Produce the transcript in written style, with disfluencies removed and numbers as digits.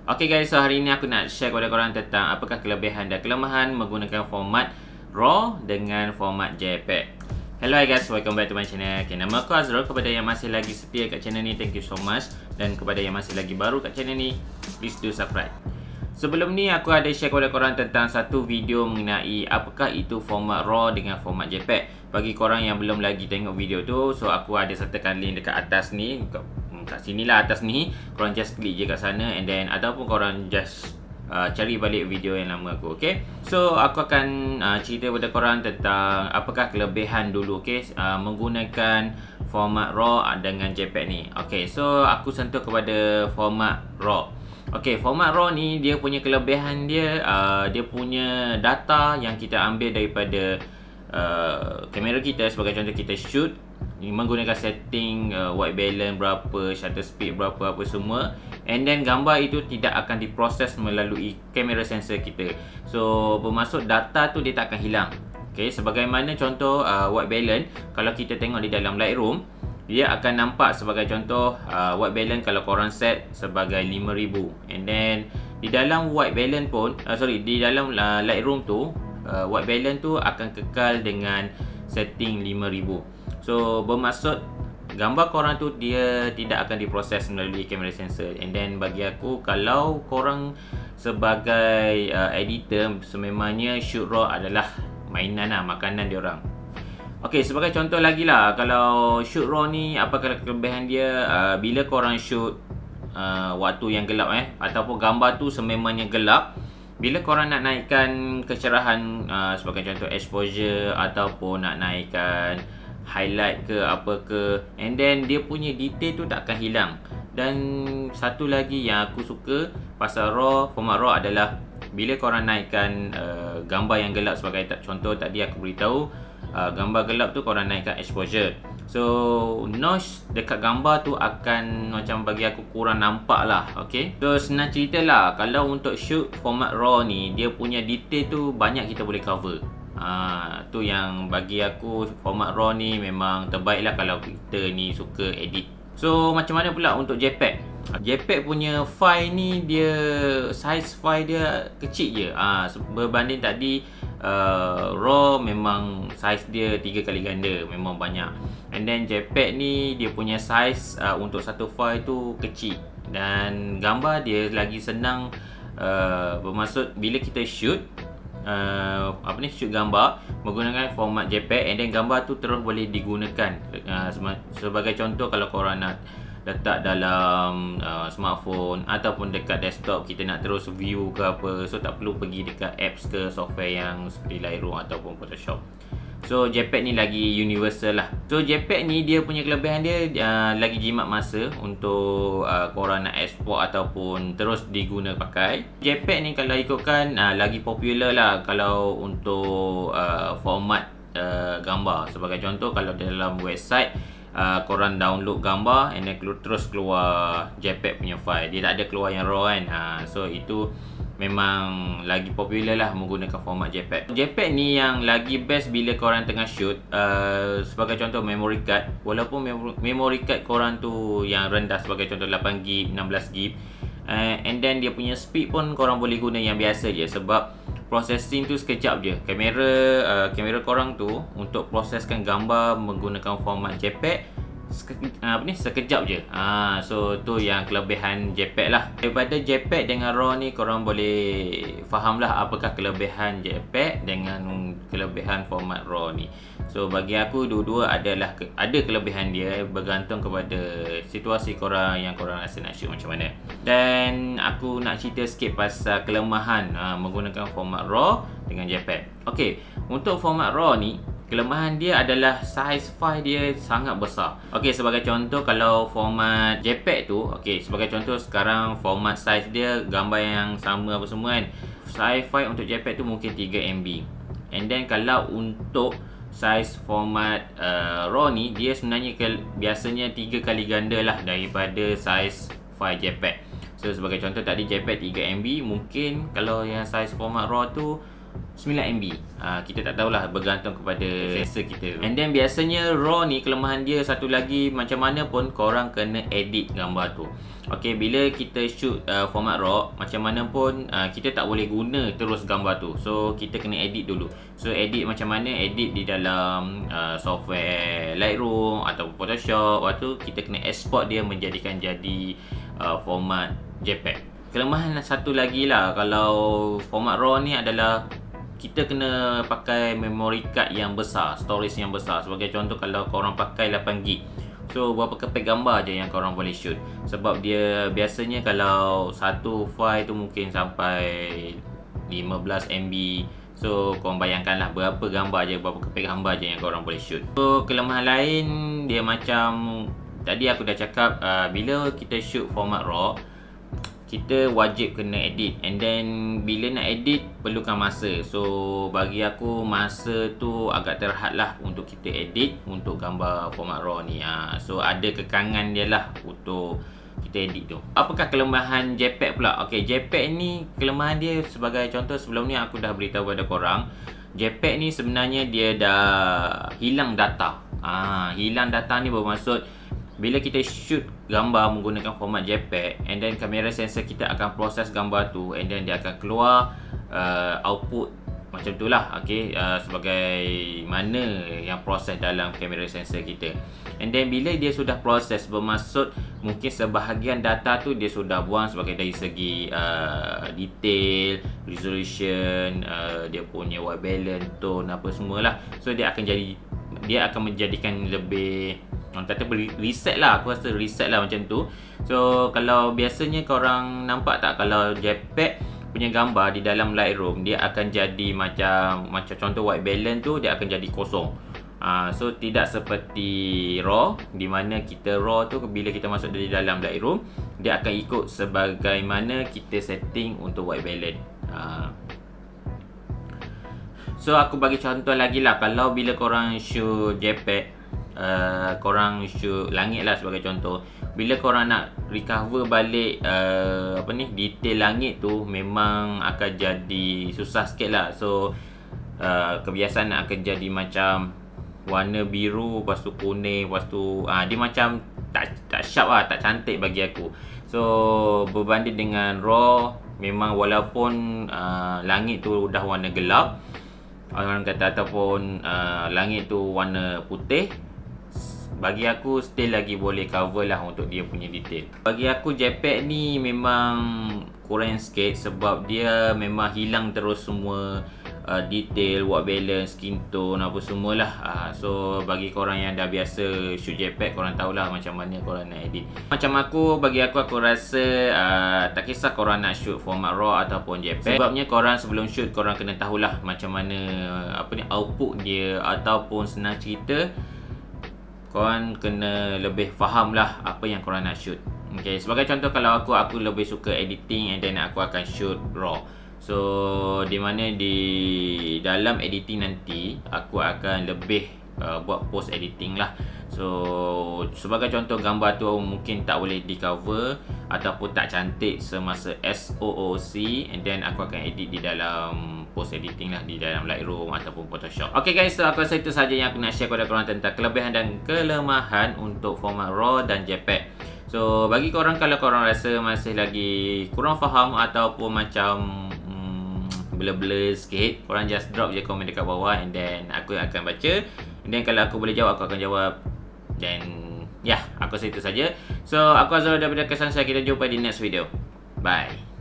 Okay guys, so hari ini aku nak share kepada korang tentang apakah kelebihan dan kelemahan menggunakan format RAW dengan format JPEG. Hello guys, welcome back to my channel. Okay, nama aku Azrul. Kepada yang masih lagi setia kat channel ni, thank you so much. Dan kepada yang masih lagi baru kat channel ni, please do subscribe. Sebelum ni aku ada share kepada korang tentang satu video mengenai apakah itu format RAW dengan format JPEG. Bagi korang yang belum lagi tengok video tu, so aku ada sertakan link dekat atas ni, kat sini lah atas ni. Korang just klik je kat sana and then ataupun korang just cari balik video yang lama aku, okay? So aku akan cerita kepada korang tentang apakah kelebihan dulu, okay? Menggunakan format RAW dengan JPEG ni. Okay, so aku sentuh kepada format RAW. Okay, format RAW ni dia punya kelebihan dia, dia punya data yang kita ambil daripada kamera kita. Sebagai contoh, kita shoot menggunakan setting white balance berapa, shutter speed berapa, apa semua, and then gambar itu tidak akan diproses melalui kamera sensor kita. So bermaksud data tu dia tak akan hilang. Okay, sebagaimana contoh white balance, kalau kita tengok di dalam Lightroom, dia akan nampak sebagai contoh white balance kalau korang set sebagai 5000, and then di dalam white balance pun di dalam Lightroom tu white balance tu akan kekal dengan setting 5000. So bermaksud gambar korang tu dia tidak akan diproses melalui kamera sensor. And then bagi aku, kalau korang sebagai editor, sememangnya shoot RAW adalah mainan lah, makanan diorang. Okay, sebagai contoh lagi lah, kalau shoot RAW ni apakah kelebihan dia? Bila korang shoot waktu yang gelap ataupun gambar tu sememangnya gelap, bila korang nak naikkan kecerahan, sebagai contoh exposure ataupun nak naikkan highlight ke apa ke, and then dia punya detail tu tak akan hilang. Dan satu lagi yang aku suka pasal RAW, format RAW adalah bila korang naikkan gambar yang gelap, sebagai contoh tadi aku beritahu, gambar gelap tu korang naikkan exposure, so noise dekat gambar tu akan macam bagi aku kurang nampak lah. Okay, so senang cerita lah, kalau untuk shoot format RAW ni, dia punya detail tu banyak kita boleh cover. Tu yang bagi aku format RAW ni memang terbaik lah kalau kita ni suka edit. So macam mana pula untuk JPEG? JPEG punya file ni, dia size file dia kecil je, berbanding tadi RAW memang size dia 3 kali ganda, memang banyak. And then JPEG ni dia punya size untuk satu file tu kecil, dan gambar dia lagi senang. Bermaksud bila kita shoot shoot gambar menggunakan format JPEG, and then gambar tu terus boleh digunakan. Sebagai contoh, kalau korang nak letak dalam smartphone ataupun dekat desktop, kita nak terus view ke apa, so tak perlu pergi dekat apps ke software yang seperti Lightroom ataupun Photoshop. So JPEG ni lagi universal lah. So JPEG ni dia punya kelebihan dia lagi jimat masa untuk korang nak export ataupun terus diguna pakai. JPEG ni kalau ikutkan lagi popular lah kalau untuk format gambar. Sebagai contoh, kalau dalam website korang download gambar and then terus keluar JPEG punya file, dia tak ada keluar yang RAW kan. So itu memang lagi popular lah menggunakan format JPEG. JPEG ni yang lagi best bila korang tengah shoot. Sebagai contoh, memory card, walaupun memory card korang tu yang rendah, sebagai contoh 8GB, 16GB, and then dia punya speed pun korang boleh guna yang biasa je, sebab processing tu sekejap je. Kamera korang tu untuk proseskan gambar menggunakan format JPEG sekejap je. So tu yang kelebihan JPEG lah. Daripada JPEG dengan RAW ni, korang boleh faham lah apakah kelebihan JPEG dengan kelebihan format RAW ni. So bagi aku, dua-dua adalah ada kelebihan dia, bergantung kepada situasi korang yang korang rasa nak shoot macam mana. Dan aku nak cerita sikit pasal kelemahan menggunakan format RAW dengan JPEG. Okay, untuk format RAW ni, kelemahan dia adalah size file dia sangat besar. Okay, sebagai contoh, kalau format JPEG tu, okay, sebagai contoh sekarang format size dia gambar yang sama apa semua kan, size file untuk JPEG tu mungkin 3MB. And then kalau untuk size format RAW ni, dia sebenarnya biasanya 3 kali ganda lah daripada size file JPEG. So sebagai contoh tadi JPEG 3MB, mungkin kalau yang size format RAW tu 9 MB. Kita tak tahulah, bergantung kepada sensor kita. And then biasanya RAW ni kelemahan dia satu lagi, macam mana pun korang kena edit gambar tu. Okay, bila kita shoot format RAW, macam mana pun kita tak boleh guna terus gambar tu. So kita kena edit dulu. So edit macam mana? Edit di dalam software Lightroom atau Photoshop. Lepas tu kita kena export dia menjadikan jadi format JPEG. Kelemahan satu lagi lah kalau format RAW ni adalah kita kena pakai memory card yang besar, storage yang besar. Sebagai contoh, kalau korang pakai 8GB, so berapa kepek gambar je yang korang boleh shoot. Sebab dia biasanya kalau satu file tu mungkin sampai 15 MB. So korang bayangkanlah berapa gambar je, berapa kepek gambar je yang korang boleh shoot. So kelemahan lain dia macam tadi aku dah cakap, bila kita shoot format RAW, kita wajib kena edit. And then bila nak edit perlukan masa. So bagi aku masa tu agak terhad lah untuk kita edit untuk gambar format RAW ni. So ada kekangan dia lah untuk kita edit tu. Apakah kelemahan JPEG pula? Okay, JPEG ni kelemahan dia sebagai contoh, sebelum ni aku dah beritahu pada korang, JPEG ni sebenarnya dia dah hilang data. Hilang data ni bermaksud bila kita shoot gambar menggunakan format JPEG, and then kamera sensor kita akan proses gambar tu, and then dia akan keluar output macam tu lah. Okay, sebagai mana yang proses dalam kamera sensor kita. And then bila dia sudah proses, bermaksud mungkin sebahagian data tu dia sudah buang sebagai dari segi detail, resolution, dia punya white balance, tone, apa semualah. So dia akan menjadikan lebih, orang kata reset lah. Aku rasa reset lah macam tu. So kalau biasanya korang nampak tak, kalau JPEG punya gambar di dalam Lightroom, dia akan jadi macam contoh white balance tu dia akan jadi kosong. So tidak seperti RAW, di mana kita RAW tu bila kita masuk di dalam Lightroom, dia akan ikut sebagaimana kita setting untuk white balance. So aku bagi contoh lagi lah, kalau bila korang shoot JPEG, korang shoot langit lah sebagai contoh, bila korang nak recover balik detail langit tu, memang akan jadi susah sikit lah. So kebiasaan akan jadi macam warna biru, lepas tu kuning, lepas tu dia macam tak sharp lah, tak cantik bagi aku. So berbanding dengan RAW, memang walaupun langit tu dah warna gelap, orang kata, ataupun langit tu warna putih, bagi aku still lagi boleh cover lah untuk dia punya detail. Bagi aku JPEG ni memang kurang sikit, sebab dia memang hilang terus semua detail, white balance, skin tone, apa semualah. So bagi korang yang dah biasa shoot JPEG, korang tahulah macam mana korang nak edit. Macam aku, bagi aku rasa tak kisah korang nak shoot format RAW ataupun JPEG. Sebabnya korang sebelum shoot, korang kena tahulah macam mana output dia, ataupun senang cerita, korang kena lebih faham lah apa yang korang nak shoot. Okay, sebagai contoh, kalau aku lebih suka editing, and then aku akan shoot RAW. So di mana di dalam editing nanti aku akan lebih buat post editing lah. So sebagai contoh, gambar tu mungkin tak boleh di cover ataupun tak cantik semasa SOOC, and then aku akan edit di dalam post editing lah, di dalam Lightroom ataupun Photoshop. Okay guys, so aku rasa itu sahaja yang aku nak share kepada korang tentang kelebihan dan kelemahan untuk format RAW dan JPEG. So bagi korang, kalau korang rasa masih lagi kurang faham ataupun macam blur-blur sikit, korang just drop je komen dekat bawah, and then aku akan baca, and then kalau aku boleh jawab, aku akan jawab. Dan ya, aku rasa itu saja. So aku Azrul daripada Kesan Saya. Kita jumpa di next video. Bye.